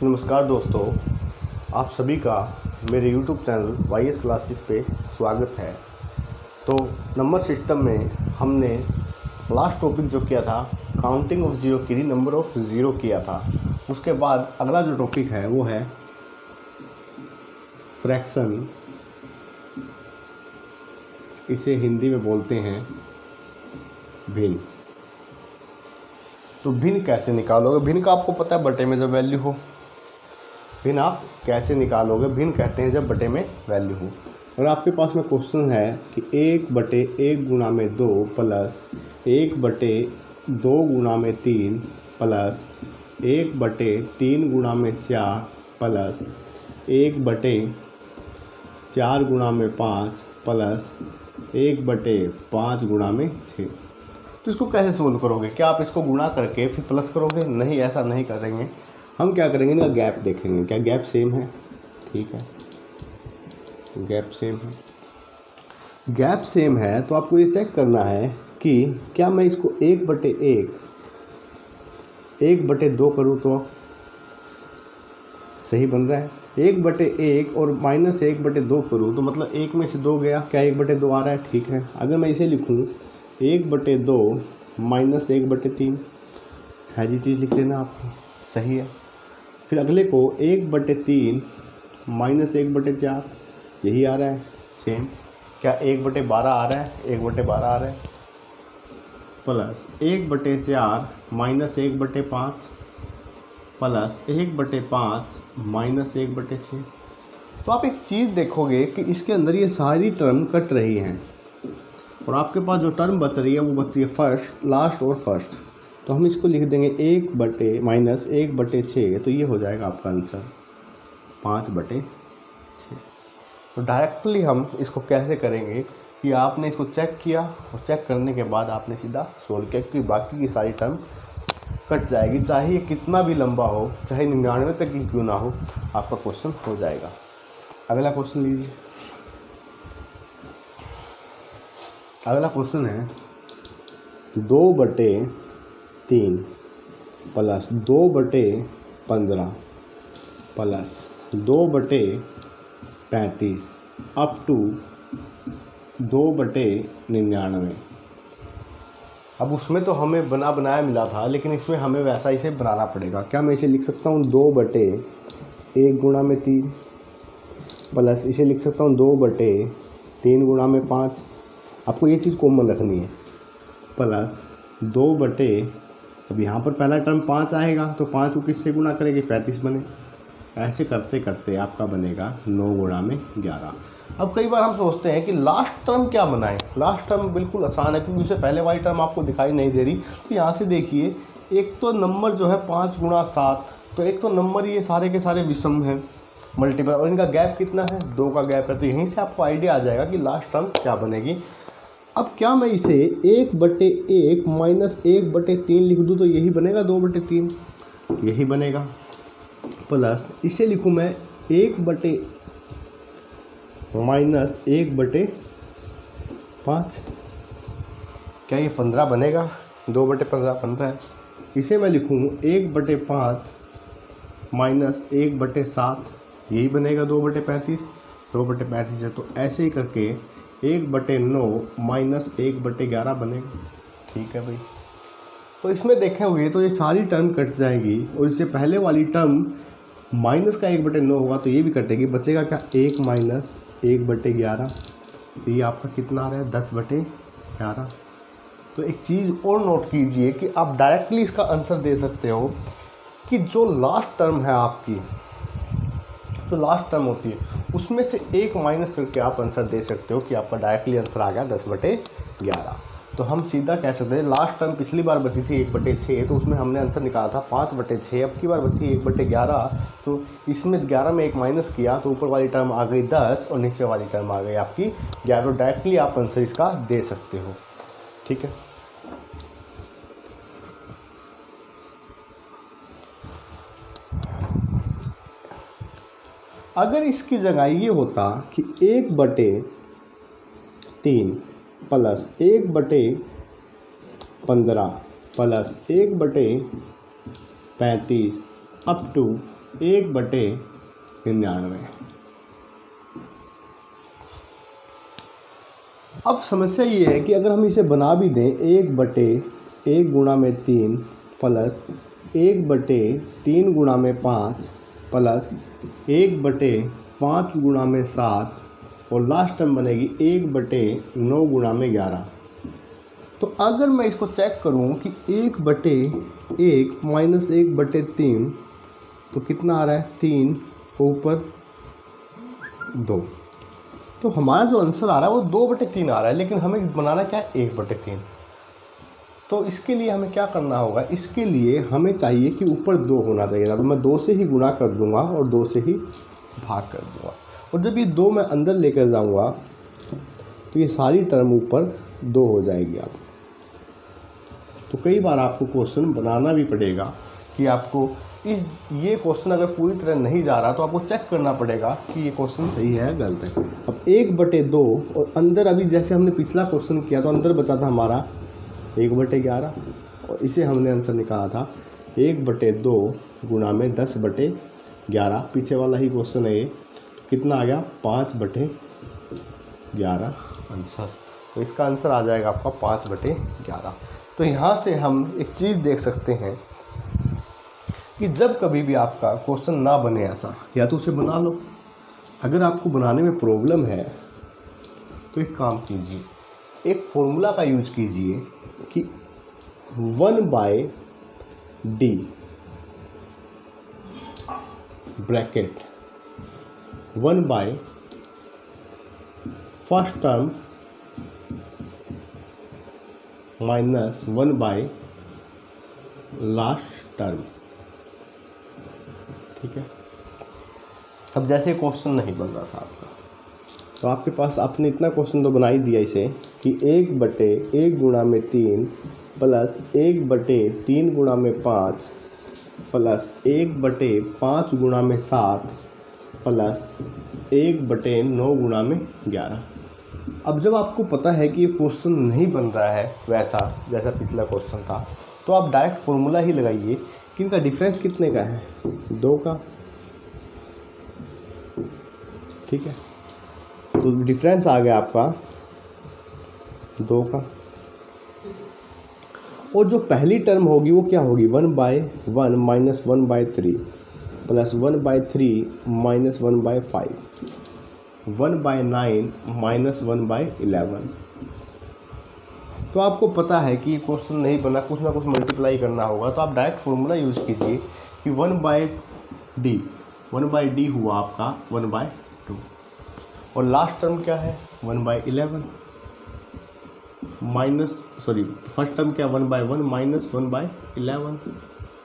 नमस्कार दोस्तों, आप सभी का मेरे YouTube चैनल YS क्लासेस पे स्वागत है। तो नंबर सिस्टम में हमने लास्ट टॉपिक जो किया था काउंटिंग ऑफ ज़ीरो की नंबर ऑफ ज़ीरो किया था। उसके बाद अगला जो टॉपिक है वो है फ्रैक्शन, इसे हिंदी में बोलते हैं भिन्न। तो भिन्न कैसे निकालोगे? भिन्न का आपको पता है बटे में जब वैल्यू हो। भिन्न आप कैसे निकालोगे? भिन्न कहते हैं जब बटे में वैल्यू हो। और आपके पास में क्वेश्चन है कि 1/1 गुणा में 2 प्लस 1/2 गुणा में 3 प्लस 1/3 गुणा में 4 प्लस 1/4 गुणा में 5 प्लस 1/5 गुणा में 6। तो इसको कैसे सोल्व करोगे? क्या आप इसको गुणा करके फिर प्लस करोगे? नहीं, ऐसा नहीं करेंगे। हम क्या करेंगे, इनका गैप देखेंगे। क्या गैप सेम है? ठीक है, गैप सेम है। गैप सेम है तो आपको ये चेक करना है कि क्या मैं इसको 1/2 करूँ तो सही बन रहा है। 1/1 और -1/2 करूँ तो मतलब 1 में से 2 गया। क्या 1/2 आ रहा है? ठीक है। अगर मैं इसे लिखूँ 1/2 -1/3 है जी, चीज़ लिख लेना आपको, सही है। फिर अगले को 1/3 -1/4 यही आ रहा है, सेम। क्या 1/12 आ रहा है? 1/12 आ रहा है। Plus 1/4 -1/5 plus 1/5 -1/6। तो आप एक चीज़ देखोगे कि इसके अंदर ये सारी टर्म कट रही हैं और आपके पास जो टर्म बच रही है वो बच रही है फर्स्ट, लास्ट और फर्स्ट। तो हम इसको लिख देंगे 1/-1/6। तो ये हो जाएगा आपका आंसर 5/6। तो डायरेक्टली हम इसको कैसे करेंगे कि आपने इसको चेक किया और चेक करने के बाद आपने सीधा सोल्व किया, क्योंकि बाकी की सारी टर्म कट जाएगी। चाहे ये कितना भी लंबा हो, चाहे 99 तक ही क्यों ना हो, आपका क्वेश्चन हो जाएगा। अगला क्वेश्चन लीजिए। अगला क्वेश्चन है 2/3 प्लस 2/15 प्लस 2/35 अप टू 2/99। अब उसमें तो हमें बनाया मिला था, लेकिन इसमें हमें वैसा इसे बनाना पड़ेगा। क्या मैं इसे लिख सकता हूँ 2/1 गुणा में 3 प्लस इसे लिख सकता हूँ 2/3 गुणा में 5। आपको ये चीज़ कॉमन रखनी है। प्लस 2/, अब यहाँ पर पहला टर्म 5 आएगा तो 5 को किससे गुणा करेंगे? 35 बने। ऐसे करते करते आपका बनेगा 9 गुणा में 11। अब कई बार हम सोचते हैं कि लास्ट टर्म क्या बनाएं। लास्ट टर्म बिल्कुल आसान है, क्योंकि उससे पहले वाली टर्म आपको दिखाई नहीं दे रही। तो यहाँ से देखिए, एक तो नंबर जो है 5 × 7, तो एक तो नंबर ये सारे के सारे विषम हैं, मल्टीपल, और इनका गैप कितना है? 2 का गैप है। तो यहीं से आपको आइडिया आ जाएगा कि लास्ट टर्म क्या बनेगी। अब क्या मैं इसे 1/1 -1/3 लिख दूँ तो यही बनेगा 2/3, यही बनेगा। प्लस इसे लिखूँ मैं 1/, -1/5। क्या ये 15 बनेगा? 2/15 बन रहा है। इसे मैं लिखूँ 1/5 -1/7, यही बनेगा 2/35। 2/35 है, तो ऐसे ही करके 1/9 -1/11 बनेगा। ठीक है भाई। तो इसमें देखे हुए तो ये सारी टर्म कट जाएगी और इससे पहले वाली टर्म माइनस का 1/9 होगा तो ये भी कटेगी। बचेगा क्या? 1 - 1/11। तो ये आपका कितना आ रहा है? 10/11। तो एक चीज़ और नोट कीजिए कि आप डायरेक्टली इसका आंसर दे सकते हो कि जो लास्ट टर्म है आपकी, जो लास्ट टर्म होती है उसमें से 1 माइनस करके आप आंसर दे सकते हो कि आपका डायरेक्टली आंसर आ गया 10/11। तो हम सीधा कह सकते हैं लास्ट टर्म पिछली बार बची थी 1/6, तो उसमें हमने आंसर निकाला था 5/6। अब की बार बची 1/11, तो इसमें 11 में 1 माइनस किया तो ऊपर वाली टर्म आ गई 10 और नीचे वाली टर्म आ गई आपकी 11। डायरेक्टली आप आंसर इसका दे सकते हो। ठीक है। अगर इसकी जगह ये होता कि 1/3 प्लस 1/15 प्लस 1/35 अप टू 1/99। अब समस्या ये है कि अगर हम इसे बना भी दें 1/1 गुणा में 3 प्लस 1/3 गुणा में 5 प्लस 1/5 गुणा में 7 और लास्ट टर्म बनेगी 1/9 गुणा में 11। तो अगर मैं इसको चेक करूं कि 1/1 माइनस 1/3 तो कितना आ रहा है 3 ऊपर 2। तो हमारा जो आंसर आ रहा है वो 2/3 आ रहा है, लेकिन हमें बनाना क्या है 1/3। तो इसके लिए हमें क्या करना होगा, इसके लिए हमें चाहिए कि ऊपर 2 होना चाहिए था। तो मैं 2 से ही गुणा कर दूंगा और 2 से ही भाग कर दूंगा, और जब ये 2 मैं अंदर लेकर जाऊंगा तो ये सारी टर्म ऊपर 2 हो जाएगी। आप तो कई बार आपको क्वेश्चन बनाना भी पड़ेगा कि आपको ये क्वेश्चन अगर पूरी तरह नहीं जा रहा तो आपको चेक करना पड़ेगा कि ये क्वेश्चन सही है गलत है। अब 1/2 और अंदर अभी जैसे हमने पिछला क्वेश्चन किया तो अंदर बचा था हमारा 1/11 और इसे हमने आंसर निकाला था 1/2 गुणा में 10/11। पीछे वाला ही क्वेश्चन है ये, कितना आ गया 5/11 आंसर। तो इसका आंसर आ जाएगा आपका 5/11। तो यहाँ से हम एक चीज़ देख सकते हैं कि जब कभी भी आपका क्वेश्चन ना बने ऐसा, या तो उसे बना लो। अगर आपको बनाने में प्रॉब्लम है तो एक काम कीजिए, एक फॉर्मूला का यूज कीजिए कि 1/d ब्रैकेट 1/1 टर्म माइनस 1/लास्ट टर्म। ठीक है। अब जैसे क्वेश्चन नहीं बन रहा था आपका, तो आपके पास आपने इतना क्वेश्चन तो बना ही दिया इसे कि 1/1 गुणा में 3 प्लस 1/3 गुणा में 5 प्लस 1/5 गुणा में 7 प्लस 1/9 गुणा में 11। अब जब आपको पता है कि ये क्वेश्चन नहीं बन रहा है वैसा जैसा पिछला क्वेश्चन था, तो आप डायरेक्ट फॉर्मूला ही लगाइए कि इनका डिफरेंस कितने का है 2 का। ठीक है, तो डिफरेंस आ गया आपका 2 का। और जो पहली टर्म होगी वो क्या होगी 1/1 माइनस 1/3 प्लस 1/3 माइनस 1/5 1/9 माइनस 1/11। तो आपको पता है कि क्वेश्चन नहीं बना, कुछ ना कुछ मल्टीप्लाई करना होगा, तो आप डायरेक्ट फॉर्मूला यूज़ कीजिए कि 1/d हुआ आपका 1/2 और लास्ट टर्म क्या है 1/11 फर्स्ट टर्म क्या 1/1 माइनस 1/11।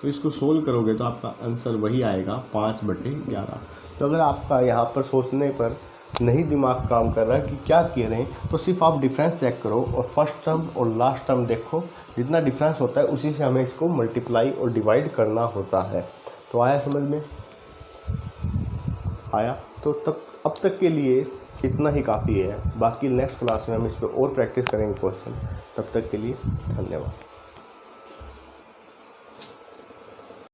तो इसको सोल्व करोगे तो आपका आंसर वही आएगा 5/11। तो अगर आपका यहाँ पर सोचने पर नहीं दिमाग काम कर रहा है कि क्या कह रहे हैं, तो सिर्फ आप डिफरेंस चेक करो और फर्स्ट टर्म और लास्ट टर्म देखो, जितना डिफरेंस होता है उसी से हमें इसको मल्टीप्लाई और डिवाइड करना होता है। तो आया समझ में? आया? तो अब तक के लिए इतना ही काफ़ी है। बाकी नेक्स्ट क्लास में हम इस पर और प्रैक्टिस करेंगे क्वेश्चन। तब तक के लिए धन्यवाद।